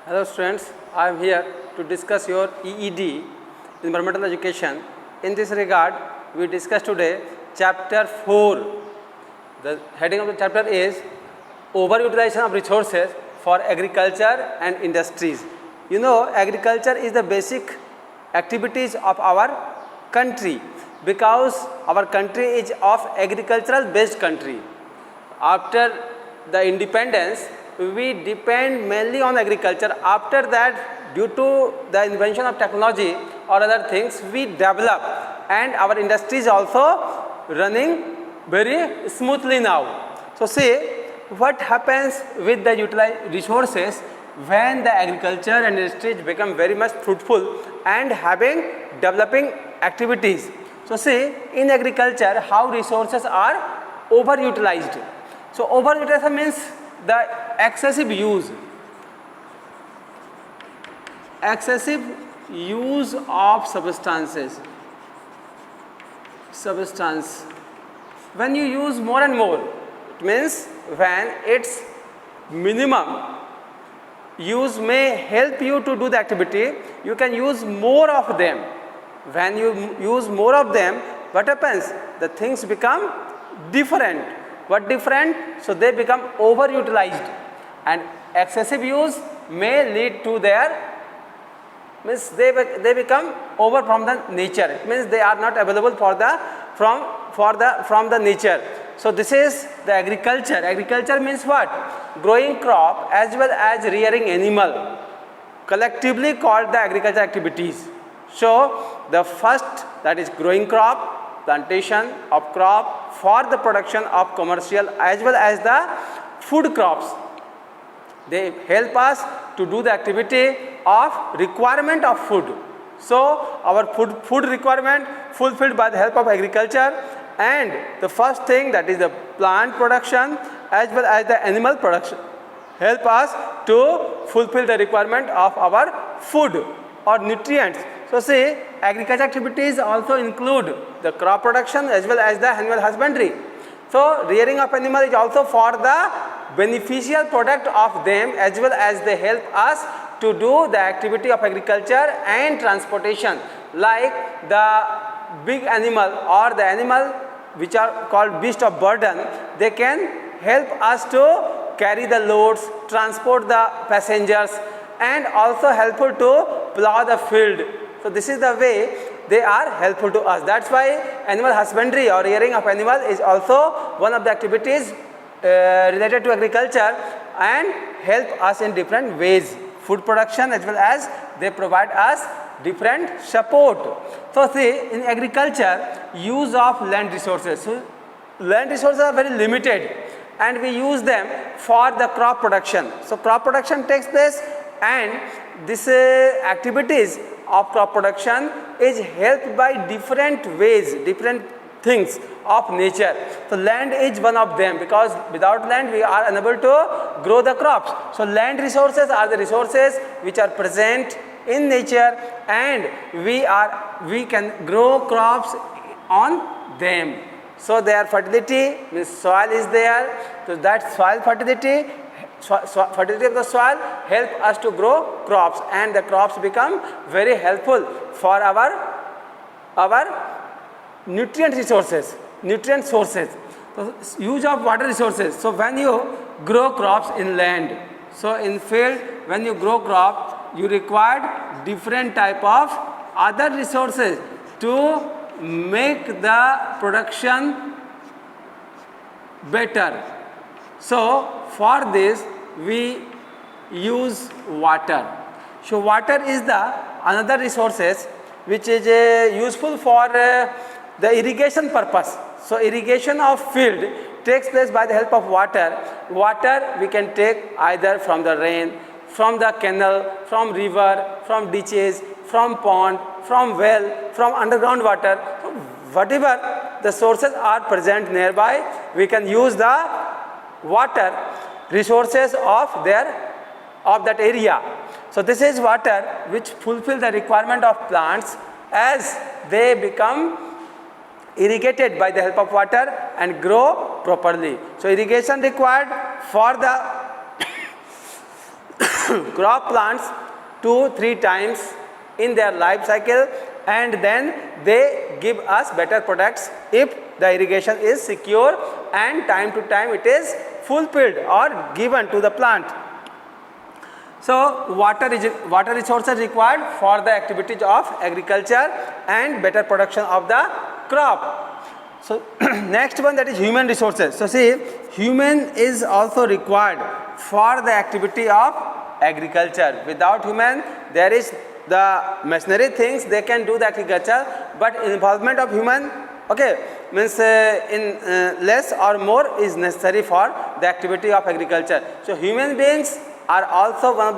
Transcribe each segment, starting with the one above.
Hello students, I am here to discuss your EED, Environmental Education. In this regard, we discuss today chapter 4. The heading of the chapter is Overutilization of Resources for Agriculture and Industries. You know, agriculture is the basic activities of our country because our country is of agricultural based country. After the independence, we depend mainly on agriculture. After that, due to the invention of technology or other things, we develop, and our industry is also running very smoothly now. So see what happens with the utilized resources when the agriculture and industries become very much fruitful and having developing activities. So see in agriculture how resources are overutilized. So overutilization means the excessive use of substance. When you use more and more, it means when its minimum use may help you to do the activity, you can use more of them. When you use more of them, what happens? The things become different. What different? So they become overutilized, and excessive use may lead to their means they become over from the nature. It means they are not available for the from the nature. So this is the agriculture. Agriculture means what? Growing crop as well as rearing animal, collectively called the agriculture activities. So the first, that is growing crop, plantation of crop for the production of commercial as well as the food crops. They help us to do the activity of requirement of food. So our food requirement fulfilled by the help of agriculture, and the first thing, that is the plant production as well as the animal production, help us to fulfill the requirement of our food or nutrients. So see, agriculture activities also include the crop production as well as the animal husbandry. So rearing of animal is also for the beneficial product of them, as well as they help us to do the activity of agriculture and transportation, like the big animal or the animal which are called beast of burden. They can help us to carry the loads, transport the passengers, and also helpful to plow the field. So this is the way they are helpful to us. That's why animal husbandry or rearing of animal is also one of the activities related to agriculture and help us in different ways. Food production as well as they provide us different support. So see, in agriculture, use of land resources. So land resources are very limited, and we use them for the crop production. So crop production takes place, and this activities of crop production is helped by different ways, different things of nature. So land is one of them, because without land we are unable to grow the crops. So land resources are the resources which are present in nature, and we can grow crops on them. So their fertility means soil is there. So that soil fertility of the soil help us to grow crops, and the crops become very helpful for our nutrient sources. So use of water resources. So when you grow crops in land, so in field when you grow crop, you require different type of other resources to make the production better. So for this we use water. So water is the another resources which is useful for the irrigation purpose. So irrigation of field takes place by the help of water. Water we can take either from the rain, from the canal, from river, from ditches, from pond, from well, from underground water. So whatever the sources are present nearby, we can use the water resources of that area. So this is water which fulfill the requirement of plants as they become irrigated by the help of water and grow properly. So irrigation required for the crop plants 2-3 times in their life cycle, and then they give us better products if the irrigation is secure and time to time it is fulfilled or given to the plant. So water resources required for the activities of agriculture and better production of the crop. So next one, that is human resources. So see, human is also required for the activity of agriculture. Without human, there is the machinery things, they can do the agriculture, but involvement of human, okay, means in less or more is necessary for the activity of agriculture. So human beings are also one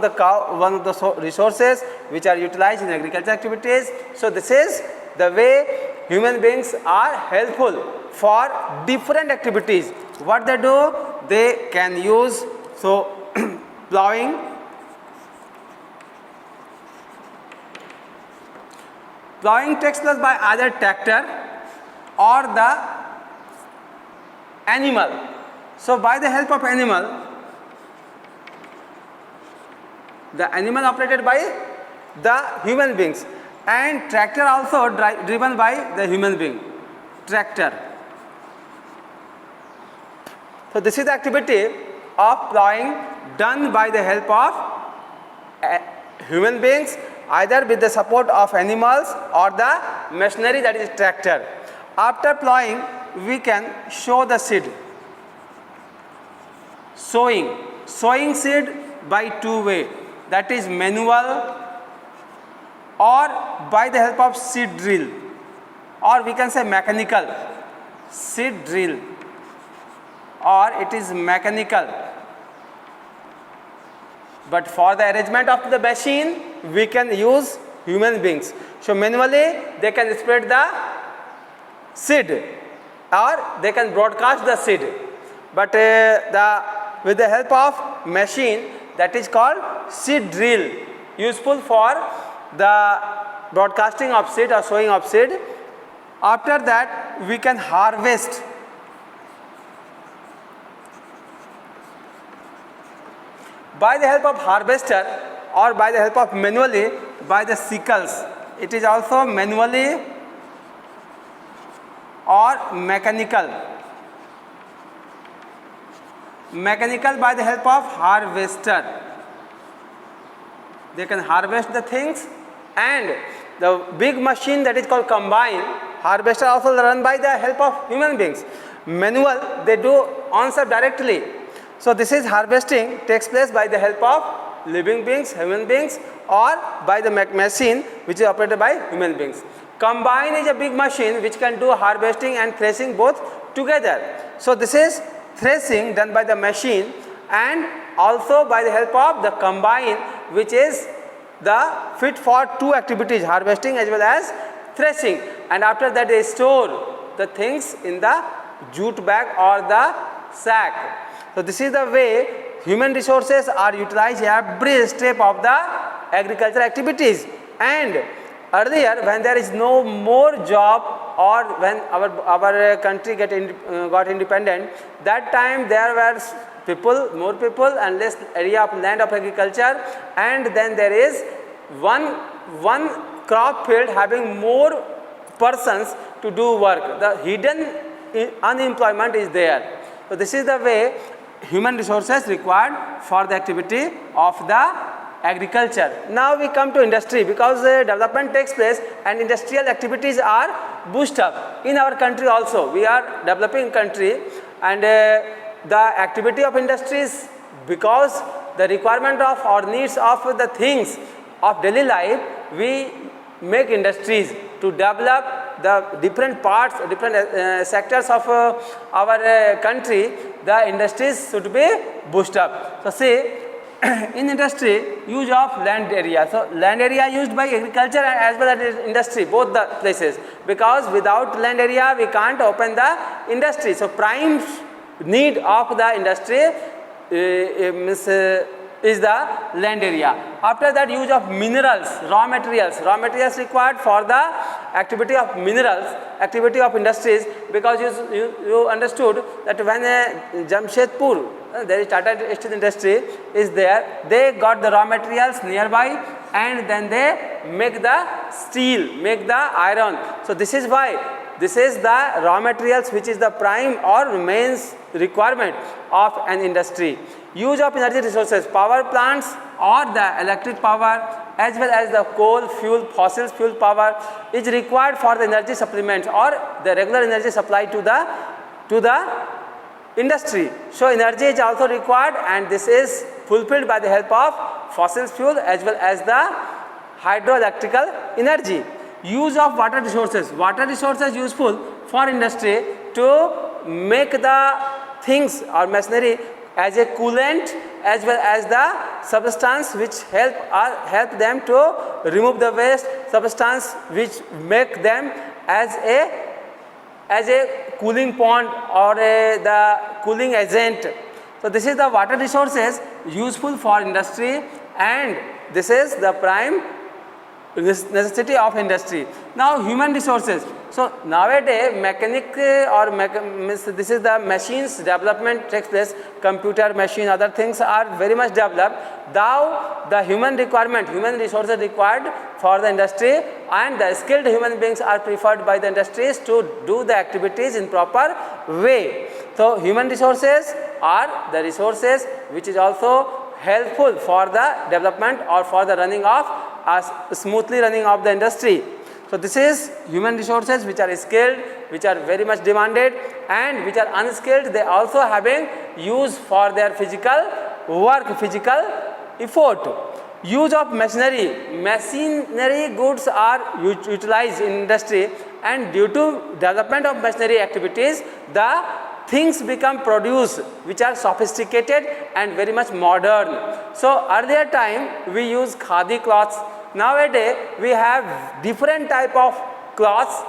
of the resources which are utilized in agriculture activities. So this is the way human beings are helpful for different activities. What they do, they can use, so plowing, plowing takes place by either tractor or the animal. So by the help of animal, the animal operated by the human beings, and tractor also driven by the human being, tractor. So this is the activity of plowing done by the help of human beings, either with the support of animals or the machinery, that is tractor. After plowing, we can sow the seed. Sowing seed by two ways, that is manual or by the help of seed drill, or we can say mechanical seed drill, or it is mechanical. But for the arrangement of the machine, we can use human beings. So manually they can spread the seed or they can broadcast the seed, but with the help of machine, that is called seed drill, useful for the broadcasting of seed or sowing of seed. After that, we can harvest. By the help of harvester or by the help of manually by the sickles. It is also manually or mechanical. Mechanical by the help of harvester. They can harvest the things, and the big machine that is called combine harvester also run by the help of human beings. Manual, they do answer directly. So this is harvesting takes place by the help of living beings, human beings, or by the machine which is operated by human beings. Combine is a big machine which can do harvesting and threshing both together. So this is threshing done by the machine and also by the help of the combine, which is the fit for two activities, harvesting as well as threshing. And after that they store the things in the jute bag or the sack. So this is the way human resources are utilized every step of the agricultural activities. And earlier, when there is no more job, or when our country got independent, that time there were more people and less area of land of agriculture, and then there is one crop field having more persons to do work. The hidden unemployment is there. So this is the way human resources required for the activity of the agriculture. Now we come to industry, because development takes place and industrial activities are boosted up. In our country also, we are developing country, and the activity of industries, because the requirement of or needs of the things of daily life, we make industries to develop the different parts, different sectors of our country. The industries should be boosted up. So see, in industry, use of land area. So land area used by agriculture as well as industry, both the places, because without land area we can't open the industry. So prime need of the industry is the land area. After that, use of minerals, raw materials required for the activity of minerals, activity of industries, because you understood that when Jamshedpur there is Tata Steel industry is there. They got the raw materials nearby and then they make the steel, make the iron. So this is why this is the raw materials which is the prime or main requirement of an industry. Use of energy resources, power plants or the electric power as well as the coal fuel, fossil fuel power is required for the energy supplements or the regular energy supply to the industry. So energy is also required and this is fulfilled by the help of fossil fuel as well as the hydroelectrical energy. Use of water resources. Water resources useful for industry to make the things or machinery as a coolant as well as the substance which help them to remove the waste, substance which make them as a cooling pond or the cooling agent. So this is the water resources useful for industry and this is the prime necessity of industry. Now human resources. So nowadays this is the machines development takes place, computer machine, other things are very much developed. Now the human resources required for the industry and the skilled human beings are preferred by the industries to do the activities in proper way. So human resources are the resources which is also helpful for the development or for the running of smoothly running of the industry. So this is human resources which are skilled, which are very much demanded and which are unskilled. They also having use for their physical work, physical effort. Use of machinery goods are utilized in industry and due to development of machinery activities, the things become produced which are sophisticated and very much modern. So earlier time we use khadi cloths. Nowadays we have different type of cloths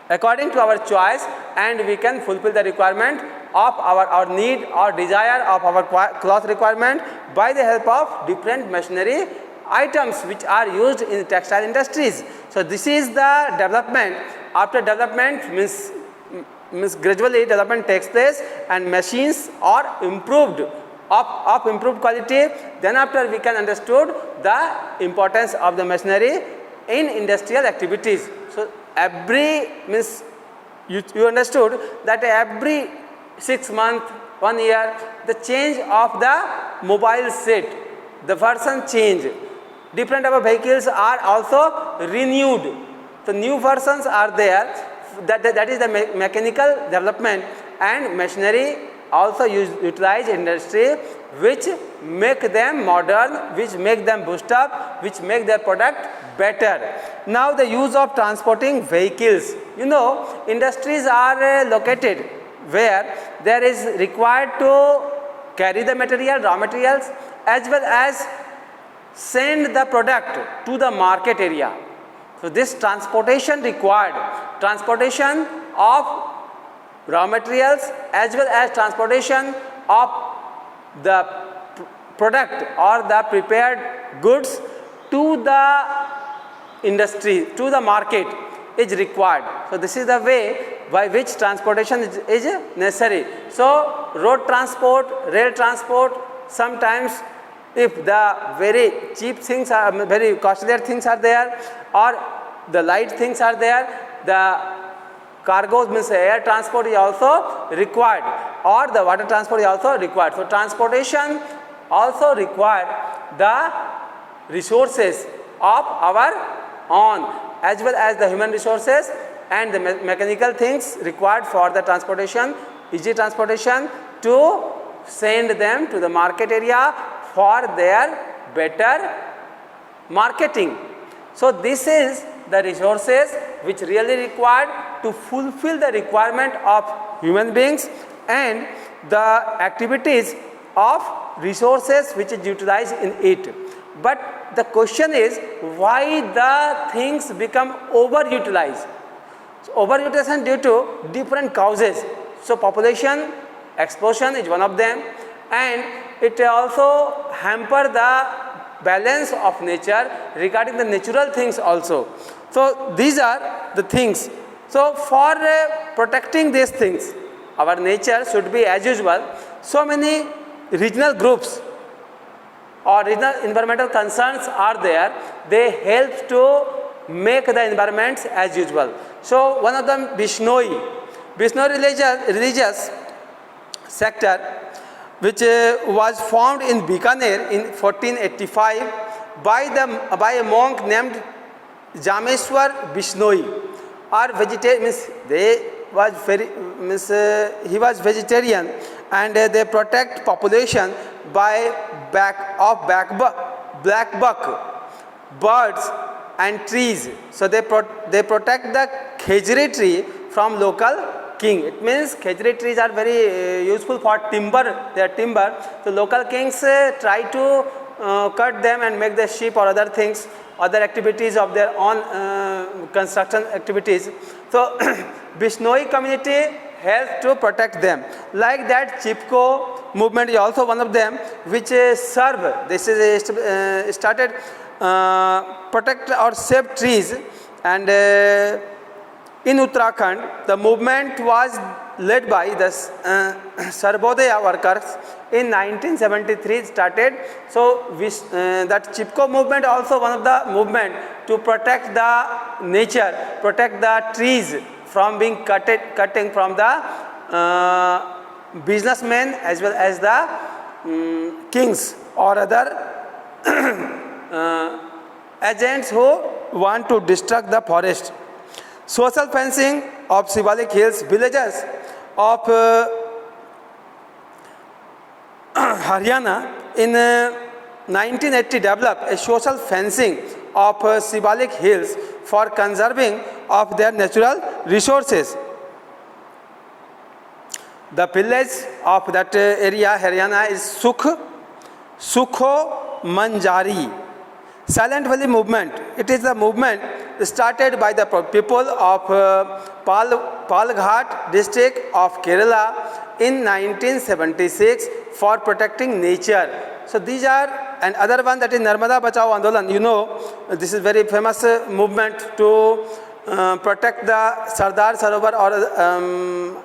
according to our choice and we can fulfill the requirement of our need or desire of our cloth requirement by the help of different machinery items which are used in textile industries. So this is the development. After development means gradually development takes place and machines are improved of improved quality. Then after we can understood the importance of the machinery in industrial activities. So every means you understood that every 6 months, 1 year, the change of the mobile set, the version change. Different type of vehicles are also renewed. So new versions are there. That is the mechanical development and machinery also utilize industry which make them modern, which make them boost up, which make their product better. Now the use of transporting vehicles. You know, industries are located where there is required to carry the material, raw materials as well as send the product to the market area. So this transportation required, transportation of raw materials as well as transportation of the product or the prepared goods to the industry, to the market is required. So this is the way by which transportation is necessary. So road transport, rail transport, sometimes if the very cheap things are, very costlier things are there or the light things are there, the cargoes means air transport is also required or the water transport is also required. So transportation also required the resources of our own as well as the human resources and the mechanical things required for the transportation, easy transportation to send them to the market area for their better marketing. So this is the resources which really required to fulfill the requirement of human beings and the activities of resources which is utilized in it. But the question is why the things become overutilized. So overutilization due to different causes. So population explosion is one of them and it also hamper the balance of nature regarding the natural things also. So these are the things. So for protecting these things, our nature should be as usual. so many regional groups or regional environmental concerns are there, they help to make the environments as usual. So one of them, Bishnoi religious sector, which was formed in Bikaner in 1485 by a monk named Jameshwar Bishnoi. Or vegetarian, means he was vegetarian, and they protect population by black buck, birds and trees. So they protect the khejri tree from local king. It means khejri trees are very useful for timber. They are timber. So local kings try to cut them and make the ship or other things, other activities of their own construction activities. So Bishnoi community helps to protect them. Like that, Chipko movement is also one of them, which serve. This is started protect or save trees, and in Uttarakhand, the movement was led by the Sarvodaya workers in 1973 started. So that Chipko movement also one of the movement to protect the nature, protect the trees from being cutting from the businessmen as well as the kings or other agents who want to destruct the forest. Social fencing of Shivalik Hills villages of Haryana in 1980 developed a social fencing of Shivalik Hills for conserving of their natural resources. The village of that area, Haryana, is Sukho Manjari. Silent Valley movement. It is a movement started by the people of Palghat district of Kerala in 1976 for protecting nature. So these are, and other one that is Narmada Bachao Andolan. You know, this is very famous movement to protect the Sardar Sarovar or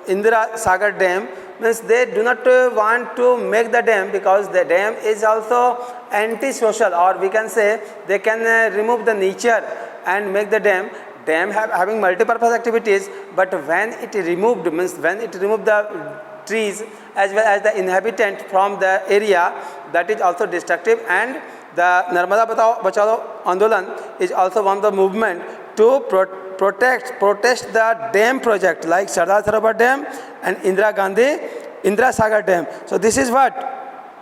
Indira Sagar Dam. Means they do not want to make the dam because the dam is also anti-social, or we can say they can remove the nature and make the dam. Dam having multi-purpose activities, but when it removed, means when it removed the trees as well as the inhabitant from the area, that is also destructive. And the Narmada Bachao Andolan is also one of the movement to protest the dam project like Sardar Sarovar Dam and Indira Sagar Dam. So this is what?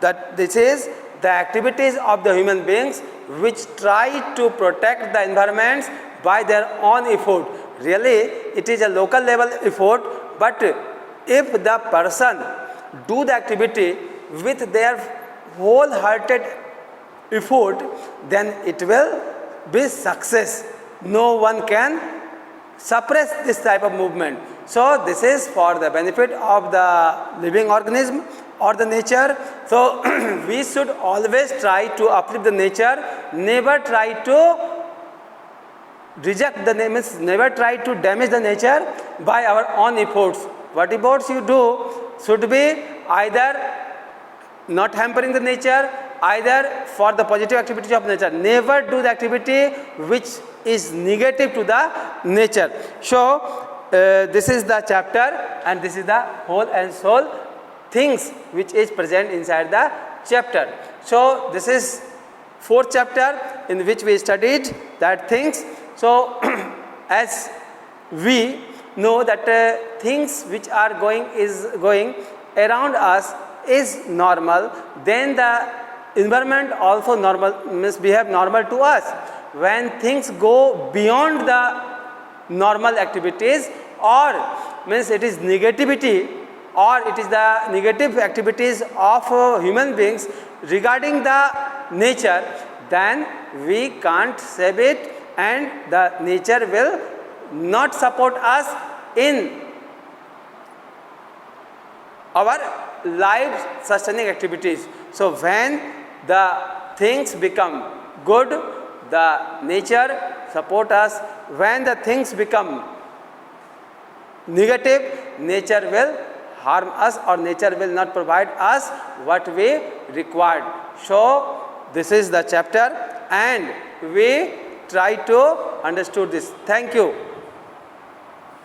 That this is the activities of the human beings which try to protect the environments by their own effort. Really, it is a local level effort, but if the person do the activity with their wholehearted effort, then it will be success. No one can suppress this type of movement. So this is for the benefit of the living organism or the nature. So we should always try to uplift the nature, never try to reject the nature, never try to damage the nature by our own efforts. What efforts you do should be either not hampering the nature, either for the positive activity of nature. Never do the activity which is negative to the nature. So this is the chapter, and this is the whole and soul things which is present inside the chapter. So this is fourth chapter in which we studied that things. So as we know that things which are going around us is normal, then the environment also normal, means behave normal to us. When things go beyond the normal activities, or means it is negativity, or it is the negative activities of human beings regarding the nature, then we can't save it, and the nature will not support us in our life sustaining activities. So when the things become good, the nature support us. When the things become negative, nature will harm us or nature will not provide us what we required. So this is the chapter and we try to understood this. Thank you.